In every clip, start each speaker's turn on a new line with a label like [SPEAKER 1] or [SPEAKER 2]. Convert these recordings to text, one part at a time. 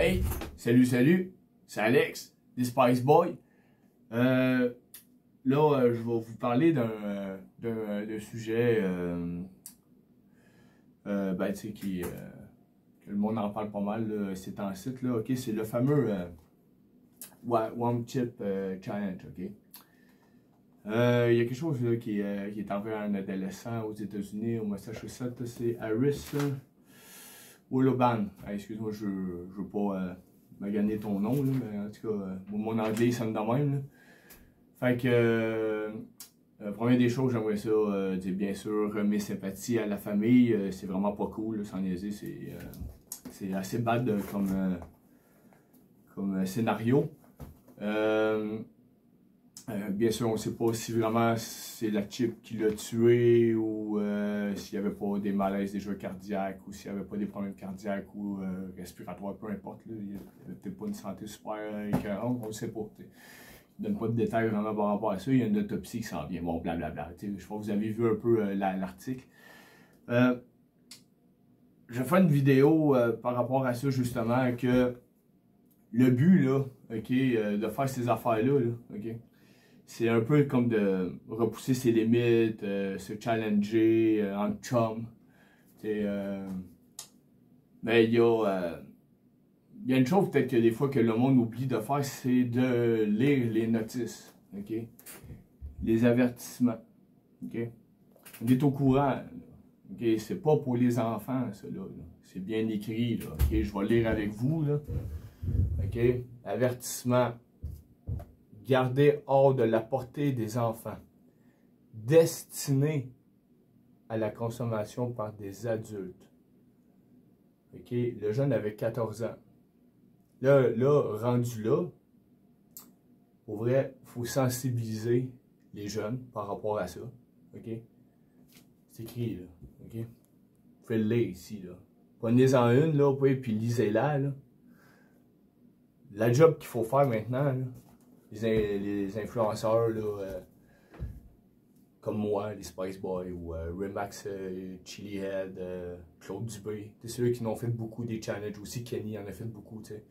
[SPEAKER 1] Hey, salut, c'est Alex, des Spice Boys. Là, je vais vous parler d'un sujet, tu sais, que le monde en parle pas mal, là, ces temps-ci, là, ok? C'est le fameux One Chip Challenge, ok? Il y a quelque chose là, qui est envers un adolescent aux États-Unis, au Massachusetts, c'est Harris Woloban. Excuse-moi, je veux pas maganer ton nom, là, mais en tout cas, mon anglais sonne de même. Là. Fait que, première des choses, j'aimerais ça dire bien sûr mes sympathies à la famille. C'est vraiment pas cool, là, sans niaiser, c'est assez bad comme scénario. Bien sûr, on ne sait pas si vraiment c'est la chip qui l'a tué ou s'il n'y avait pas des malaises déjà cardiaques ou s'il n'y avait pas des problèmes cardiaques ou respiratoires, peu importe. Là, il n'y avait peut-être pas une santé super écœurante, on ne sait pas. T'sais. Il ne donne pas de détails vraiment par rapport à ça. Il y a une autopsie qui s'en vient. Bon, blablabla. Je crois que vous avez vu un peu l'article. Je vais faire une vidéo par rapport à ça, justement, que le but, là, de faire ces affaires-là, là, ok? C'est un peu comme de repousser ses limites, se challenger en chum. Mais il y a une chose peut-être que des fois que le monde oublie de faire, c'est de lire les notices, ok? Les avertissements, ok? On est au courant, ok? C'est pas pour les enfants, ça, là. C'est bien écrit, là, ok? Je vais lire avec vous, là. Ok? Avertissement. Gardez hors de la portée des enfants, destinés à la consommation par des adultes. Ok, le jeune avait 14 ans. Là, rendu là, pour vrai, il faut sensibiliser les jeunes par rapport à ça. Ok, c'est écrit là. Ok, vous pouvez le lire ici là. Prenez-en une là, puis lisez-la là. La job qu'il faut faire maintenant là. Les influenceurs là, comme moi, les Spice Boys ou Remax Chilihead, Claude Dubé. C'est ceux qui n'ont fait beaucoup des challenges aussi. Kenny en a fait beaucoup. C'est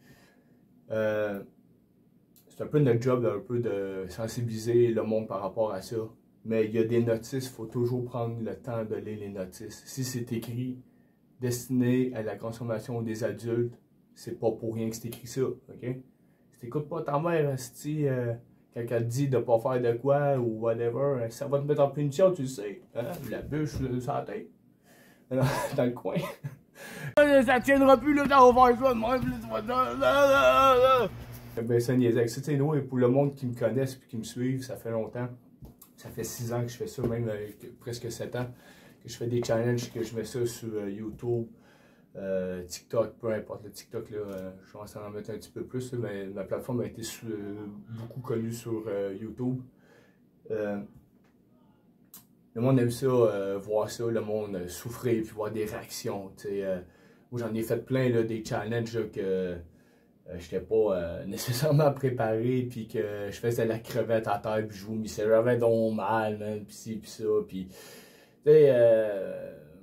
[SPEAKER 1] un peu notre job un peu de sensibiliser le monde par rapport à ça. Mais il y a des notices, il faut toujours prendre le temps de lire les notices. Si c'est écrit destiné à la consommation des adultes, c'est pas pour rien que c'est écrit ça. Ok? Si t'écoutes pas ta mère, quand elle te dit de ne pas faire de quoi ou whatever, ça va te mettre en punition, tu le sais. Hein? La bûche sur la tête. Dans le coin. Ça tiendra plus le temps, on va faire ça de même. Ben, ça niaisait avec ça. Tu sais, pour le monde qui me connaisse et qui me suivent, ça fait longtemps. Ça fait 6 ans que je fais ça, même presque 7 ans, que je fais des challenges, que je mets ça sur YouTube. TikTok, peu importe le TikTok, là, je commence à en mettre un petit peu plus, là, mais ma plateforme a été beaucoup connue sur YouTube. Le monde aime ça, voir ça, le monde souffrir, puis voir des réactions. Moi j'en ai fait plein là, des challenges là, que je n'étais pas nécessairement préparé, puis que je faisais la crevette à terre, puis je vous mis ça, j'avais donc mal, man, puis ci, puis ça, puis tu sais,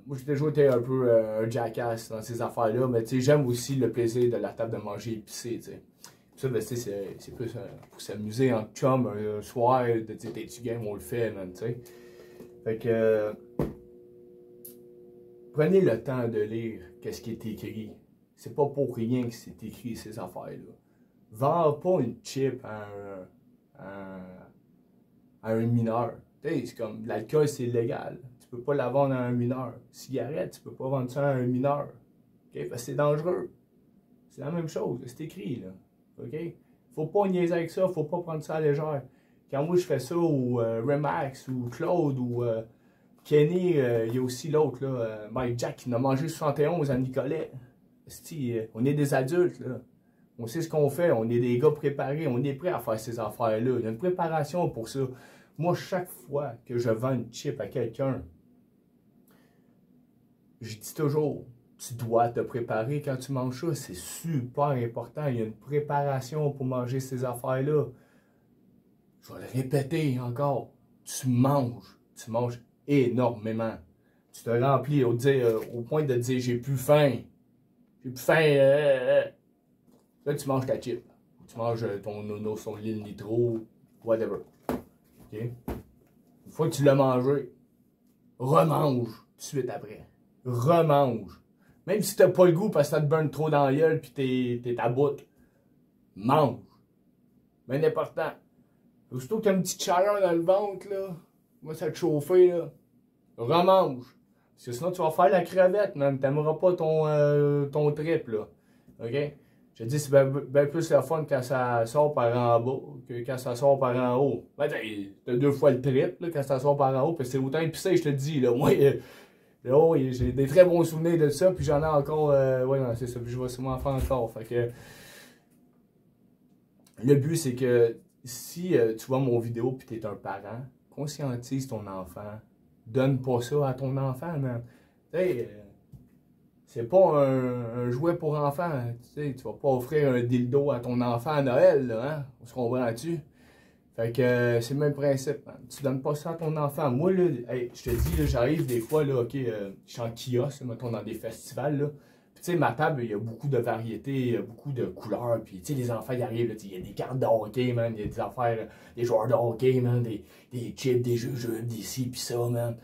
[SPEAKER 1] moi, j'ai toujours été un peu un jackass dans ces affaires-là, mais j'aime aussi le plaisir de la table de manger épicé, t'sais. Ça, ben, c'est plus pour s'amuser en chum un soir, de dire, t'es-tu game, on le fait, man, t'sais. Fait que, prenez le temps de lire qu'est-ce qui est écrit. C'est pas pour rien que c'est écrit, ces affaires-là. Vends pas une chip à un mineur. C'est comme, l'alcool, c'est illégal. Tu peux pas la vendre à un mineur. Cigarette, tu peux pas vendre ça à un mineur. Okay? Parce que c'est dangereux. C'est la même chose. C'est écrit, là. OK? Faut pas niaiser avec ça. Faut pas prendre ça à la légère. Quand moi, je fais ça, ou Remax, ou Claude, ou Kenny, il y a aussi l'autre, là, Mike Jack, qui en a mangé 71 à Nicolet. On est des adultes, là. On sait ce qu'on fait. On est des gars préparés. On est prêts à faire ces affaires-là. Il y a une préparation pour ça. Moi, chaque fois que je vends une chip à quelqu'un, je dis toujours, tu dois te préparer quand tu manges ça. C'est super important. Il y a une préparation pour manger ces affaires-là. Je vais le répéter encore. Tu manges énormément. Tu te remplis au point de dire, j'ai plus faim. J'ai plus faim. Là, tu manges ta chip. Tu manges ton nono, son Lil Nitro, whatever. OK? Une fois que tu l'as mangé, remange tout de suite après. Remange. Même si t'as pas le goût parce que ça te burn trop dans la gueule pis t'es à bout. Mange. Mais important. Aussitôt que t'as une petite chaleur dans le ventre, là, moi ça te chauffer, là, remange. Parce que sinon tu vas faire la crevette, man. T'aimeras pas ton trip, là. OK? Je te dis, c'est bien plus le fun quand ça sort par en bas que quand ça sort par en haut. Ben, t'as 2 fois le trip, là, quand ça sort par en haut, parce que c'est autant épicé, je te le dis, là. Moi, j'ai des très bons souvenirs de ça, puis j'en ai encore, ouais, non, c'est ça, puis je vais sûrement en faire encore. Fait que, le but, c'est que si tu vois mon vidéo puis t'es un parent, conscientise ton enfant. Donne pas ça à ton enfant, man. Tu sais, c'est pas un jouet pour enfants. Tu sais, tu vas pas offrir un dildo à ton enfant à Noël, là, hein? On se comprend-tu? Fait que c'est le même principe, man. Tu donnes pas ça à ton enfant. Moi, là, hey, je te dis, là, j'arrive des fois, là, ok, je suis en kiosque, mettons, dans des festivals, là. Puis, tu sais, ma table, il y a beaucoup de variétés, il y a beaucoup de couleurs. Puis, tu sais, les enfants, ils arrivent, là, il y a des cartes de hockey, man. Il y a des affaires, des joueurs de hockey, man. Des chips, des jeux, des ci, pis ça, man.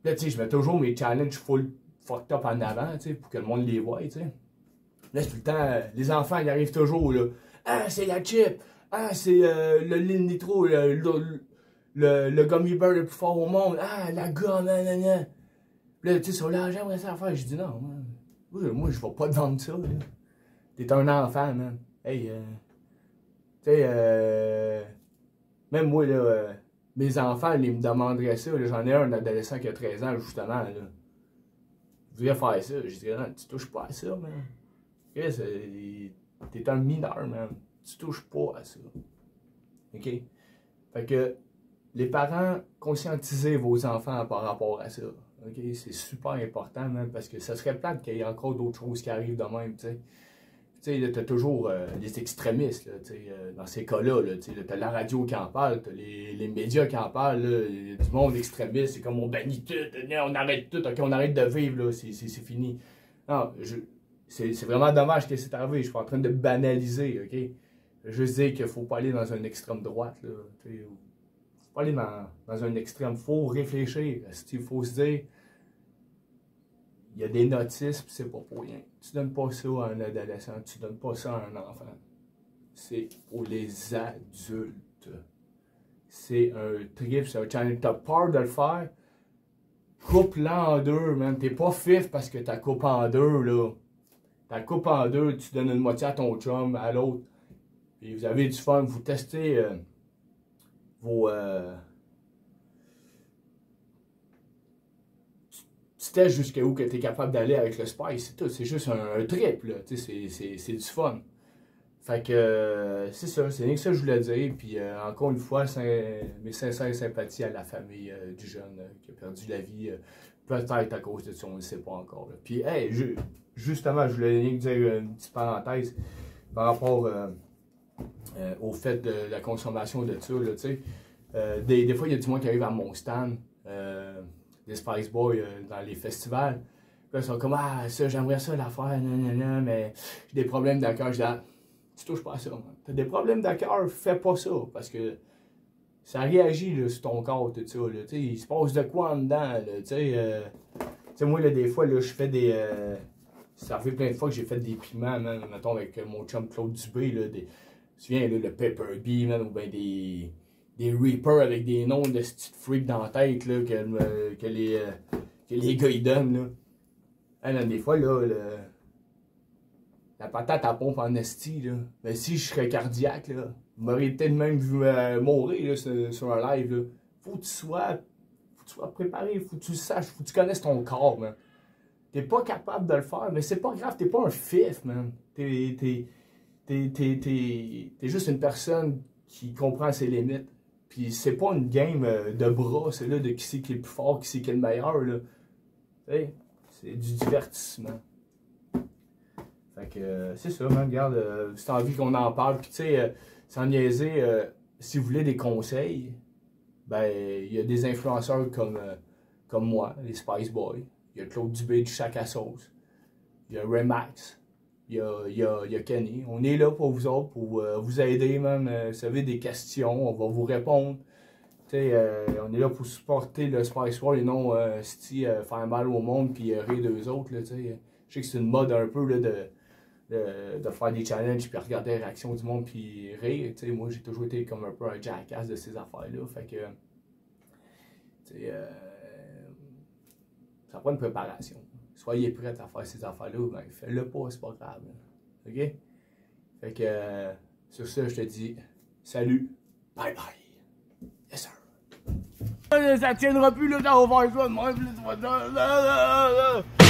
[SPEAKER 1] Là, tu sais, je mets toujours mes challenges full fucked up en avant, tu sais, pour que le monde les voie, tu sais. Là, c'est tout le temps, les enfants, ils arrivent toujours, là. Ah, c'est la chip! Ah, c'est le Lil Nitro, le gummy bear le plus fort au monde. Ah, la gomme, nanana. Là, tu sais, sur là, j'aimerais ça faire. Je dis non, man. Moi, je vais pas te vendre ça, là. T'es un enfant, man. Hey, tu sais, même moi, là, mes enfants, ils me demanderaient ça. J'en ai un adolescent qui a 13 ans, justement, là. Je voudrais faire ça. Je dirais, non, tu touches pas à ça, man. T'es un mineur, man. Tu touches pas à ça. OK? Fait que les parents, conscientisez vos enfants par rapport à ça. OK? C'est super important, man, parce que ça serait plate qu'il y ait encore d'autres choses qui arrivent de même, tu sais. Tu sais, t'as toujours les extrémistes, là, dans ces cas-là. Là, t'as la radio qui en parle, t'as les médias qui en parlent, là, y a du monde extrémiste, c'est comme on bannit tout, on arrête tout, ok, on arrête de vivre, là, c'est fini. Non, c'est vraiment dommage que c'est arrivé, je suis pas en train de banaliser, ok? Je veux juste dire qu'il faut pas aller dans un extrême droite, là, faut pas aller dans un extrême, faut réfléchir, il faut se dire, il y a des notices, puis c'est pas pour rien. Tu donnes pas ça à un adolescent, tu donnes pas ça à un enfant. C'est pour les adultes. C'est un trip, c'est un challenge. T'as peur de le faire, coupe-la en deux, man. T'es pas fif parce que t'as coupé en deux, là. T'as coupé en deux, tu donnes une moitié à ton chum, à l'autre. Puis vous avez du fun, vous testez vos... tu testes jusqu'à où que tu es capable d'aller avec le spice, c'est tout. C'est juste un trip, là. C'est du fun. Fait que c'est ça, c'est rien que ça que je voulais dire. Puis encore une fois, mes sincères sympathies à la famille du jeune qui a perdu la vie. Peut-être à cause de ça, on ne sait pas encore. Là. Puis, hey, justement, je voulais rien que dire une petite parenthèse par rapport au fait de la consommation de ça. Là, des fois, il y a du monde qui arrive à mon stand. Des Spice Boys dans les festivals. Puis là, ils sont comme, ah, ça, j'aimerais ça la faire, nanana, mais j'ai des problèmes de cœur. Je dis, ah, tu touches pas à ça, man. T'as des problèmes de cœur, fais pas ça, parce que ça réagit là, sur ton corps, tout ça. Là, il se passe de quoi en dedans, là, tu sais, moi, là, des fois, là, je fais des... ça fait plein de fois que j'ai fait des piments, man, mettons, avec mon chum Claude Dubé, là, tu te souviens, là, le Pepper Bee, man, ou bien des Reapers avec des noms de petits freaks dans la tête là, que les gars ils donnent. Là. Hein, des fois, là, la patate à pompe en esti, là. Mais si je serais cardiaque, là, vous m'auriez peut-être même vu mourir là, sur un live. Là. Faut que tu sois préparé, faut que tu le saches, faut que tu connaisses ton corps, man. T'es pas capable de le faire, mais c'est pas grave, t'es pas un fif, man. T'es juste une personne qui comprend ses limites. Puis c'est pas une game de bras, c'est là de qui c'est qui est le plus fort, qui c'est qui est le meilleur, là. Tu sais, c'est du divertissement. Fait que c'est ça, man, regarde, c'est envie qu'on en parle. Puis tu sais, sans niaiser, si vous voulez des conseils, ben, il y a des influenceurs comme moi, les Spice Boys. Il y a Claude Dubé du Chac à sauce. Il y a Remax. il y a Kenny. On est là pour vous autres, pour vous aider, même. Si vous avez des questions, on va vous répondre. On est là pour supporter le Spice World et non faire mal au monde puis rire d'eux autres. Là, je sais que c'est une mode un peu là, de faire des challenges puis regarder les réactions du monde puis rire. Moi, j'ai toujours été comme un peu un jackass de ces affaires-là. Fait que, ça prend une préparation. Soyez prêts à faire ces affaires-là, ben fais-le pas, c'est pas grave. OK? Fait que, sur ça, je te dis, salut, bye bye. Yes, sir. Ça tiendra plus là quand on va faire ça de même.